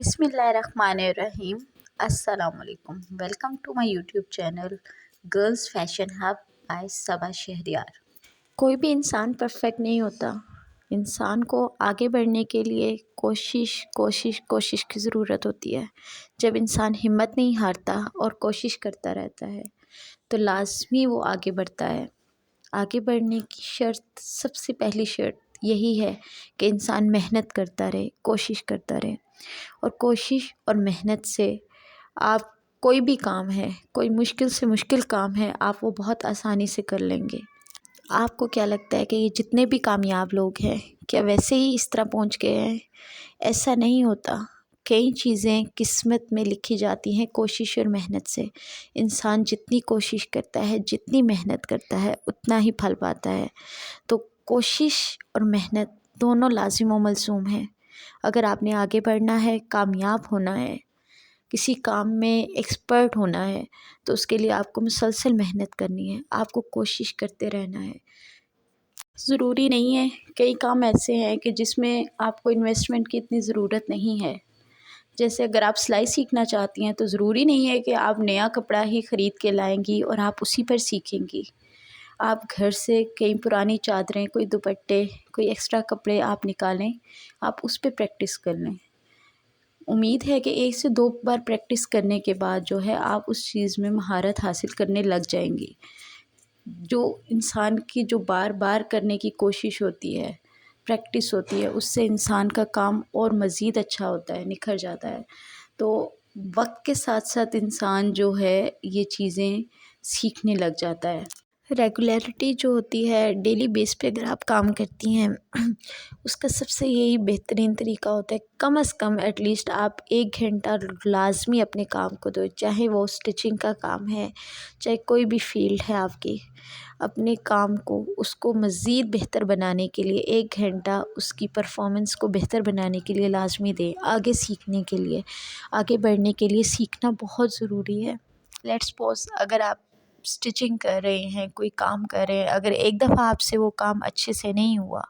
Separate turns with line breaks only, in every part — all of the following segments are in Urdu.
بسم اللہ الرحمن الرحیم۔ السلام علیکم، welcome to my YouTube channel girls fashion hub by Saba Shahryar. کوئی بھی انسان پرفیکٹ نہیں ہوتا۔ انسان کو آگے بڑھنے کے لیے کوشش کی ضرورت ہوتی ہے۔ جب انسان ہمت نہیں ہارتا اور کوشش کرتا رہتا ہے تو لازمی وہ آگے بڑھتا ہے۔ آگے بڑھنے کی سب سے پہلی شرط یہی ہے کہ انسان محنت کرتا رہے، کوشش کرتا رہے، اور کوشش اور محنت سے آپ کوئی بھی کام ہے، کوئی مشکل سے مشکل کام ہے، آپ وہ بہت آسانی سے کر لیں گے۔ آپ کو کیا لگتا ہے کہ یہ جتنے بھی کامیاب لوگ ہیں کیا ویسے ہی اس طرح پہنچ گئے ہیں؟ ایسا نہیں ہوتا۔ کئی چیزیں قسمت میں لکھی جاتی ہیں کوشش اور محنت سے۔ انسان جتنی کوشش کرتا ہے، جتنی محنت کرتا ہے، اتنا ہی پھل پاتا ہے۔ تو کوشش اور محنت دونوں لازم و ملزوم ہیں۔ اگر آپ نے آگے بڑھنا ہے، کامیاب ہونا ہے، کسی کام میں ایکسپرٹ ہونا ہے تو اس کے لیے آپ کو مسلسل محنت کرنی ہے، آپ کو کوشش کرتے رہنا ہے۔ ضروری نہیں ہے، کئی کام ایسے ہیں کہ جس میں آپ کو انویسٹمنٹ کی اتنی ضرورت نہیں ہے۔ جیسے اگر آپ سلائی سیکھنا چاہتی ہیں تو ضروری نہیں ہے کہ آپ نیا کپڑا ہی خرید کے لائیں گی اور آپ اسی پر سیکھیں گی۔ آپ گھر سے کئی پرانی چادریں، کوئی دوپٹے، کوئی ایکسٹرا کپڑے آپ نکالیں، آپ اس پہ پریکٹس کر لیں۔ امید ہے کہ 1 سے 2 بار پریکٹس کرنے کے بعد جو ہے آپ اس چیز میں مہارت حاصل کرنے لگ جائیں گی۔ جو انسان کی جو بار بار کرنے کی کوشش ہوتی ہے، پریکٹس ہوتی ہے، اس سے انسان کا کام اور مزید اچھا ہوتا ہے، نکھر جاتا ہے۔ تو وقت کے ساتھ ساتھ انسان جو ہے یہ چیزیں سیکھنے لگ جاتا ہے۔ ریگولیرٹی جو ہوتی ہے، ڈیلی بیس پہ اگر آپ کام کرتی ہیں اس کا سب سے یہی بہترین طریقہ ہوتا ہے کم از کم ایٹ لیسٹ آپ 1 گھنٹہ لازمی اپنے کام کو دو، چاہے وہ سٹیچنگ کا کام ہے، چاہے کوئی بھی فیلڈ ہے آپ کی۔ اپنے کام کو، اس کو مزید بہتر بنانے کے لیے 1 گھنٹہ اس کی پرفارمنس کو بہتر بنانے کے لیے لازمی دیں۔ آگے سیکھنے کے لیے، آگے بڑھنے کے لیے سیکھنا بہت ضروری ہے۔ لیٹس سپوز اگر آپ سٹیچنگ کر رہے ہیں، کوئی کام کر رہے ہیں، اگر ایک دفعہ آپ سے وہ کام اچھے سے نہیں ہوا،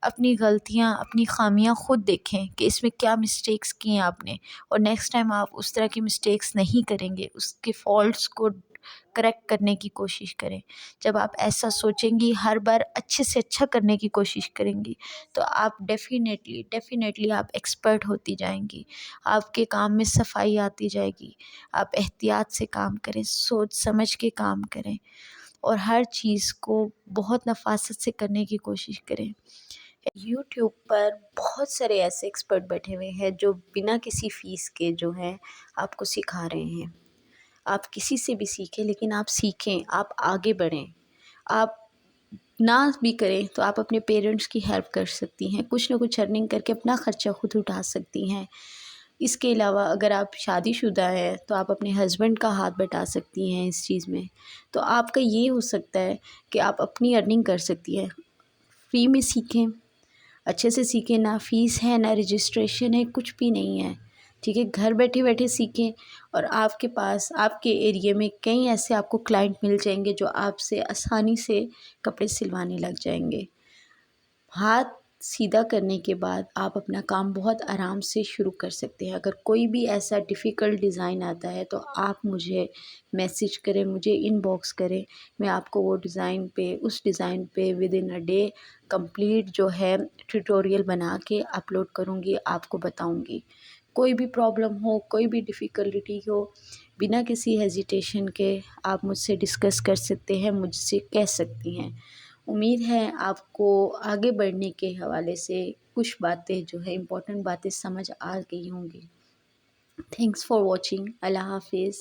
اپنی غلطیاں، اپنی خامیاں خود دیکھیں کہ اس میں کیا مسٹیکس کی ہیں آپ نے، اور نیکسٹ ٹائم آپ اس طرح کی مسٹیکس نہیں کریں گے، اس کے فالٹس کو کریکٹ کرنے کی کوشش کریں۔ جب آپ ایسا سوچیں گی، ہر بار اچھے سے اچھا کرنے کی کوشش کریں گی تو آپ ڈیفینیٹلی آپ ایکسپرٹ ہوتی جائیں گی۔ آپ کے کام میں صفائی آتی جائے گی۔ آپ احتیاط سے کام کریں، سوچ سمجھ کے کام کریں، اور ہر چیز کو بہت نفاست سے کرنے کی کوشش کریں۔ یوٹیوب پر بہت سارے ایسے ایکسپرٹ بیٹھے ہوئے ہیں جو بنا کسی فیس کے جو ہے آپ کو سکھا رہے ہیں۔ آپ کسی سے بھی سیکھیں، لیکن آپ سیکھیں، آپ آگے بڑھیں۔ آپ نہ بھی کریں تو آپ اپنے پیرنٹس کی ہیلپ کر سکتی ہیں، کچھ نہ کچھ ارننگ کر کے اپنا خرچہ خود اٹھا سکتی ہیں۔ اس کے علاوہ اگر آپ شادی شدہ ہیں تو آپ اپنے ہسبینڈ کا ہاتھ بٹا سکتی ہیں اس چیز میں۔ تو آپ کا یہ ہو سکتا ہے کہ آپ اپنی ارننگ کر سکتی ہیں۔ فری میں سیکھیں، اچھے سے سیکھیں، نہ فیس ہے، نہ رجسٹریشن ہے، کچھ بھی نہیں ہے، ٹھیک ہے؟ گھر بیٹھے بیٹھے سیکھیں، اور آپ کے پاس، آپ کے ایریے میں کئی ایسے آپ کو کلائنٹ مل جائیں گے جو آپ سے آسانی سے کپڑے سلوانے لگ جائیں گے۔ ہاتھ سیدھا کرنے کے بعد آپ اپنا کام بہت آرام سے شروع کر سکتے ہیں۔ اگر کوئی بھی ایسا ڈیفیکلٹ ڈیزائن آتا ہے تو آپ مجھے میسیج کریں، مجھے ان باکس کریں، میں آپ کو وہ اس ڈیزائن پہ with in a day complete جو ہے ٹیوٹوریل بنا کے اپلوڈ کروں گی، آپ کو بتاؤں گی۔ کوئی بھی پرابلم ہو، کوئی بھی ڈیفیکلٹی ہو، بنا کسی ہیزیٹیشن کے آپ مجھ سے ڈسکس کر سکتے ہیں، مجھ سے کہہ سکتی ہیں۔ امید ہے آپ کو آگے بڑھنے کے حوالے سے کچھ باتیں جو ہے امپورٹنٹ باتیں سمجھ آ گئی ہوں گی۔ Thanks for watching. اللہ حافظ۔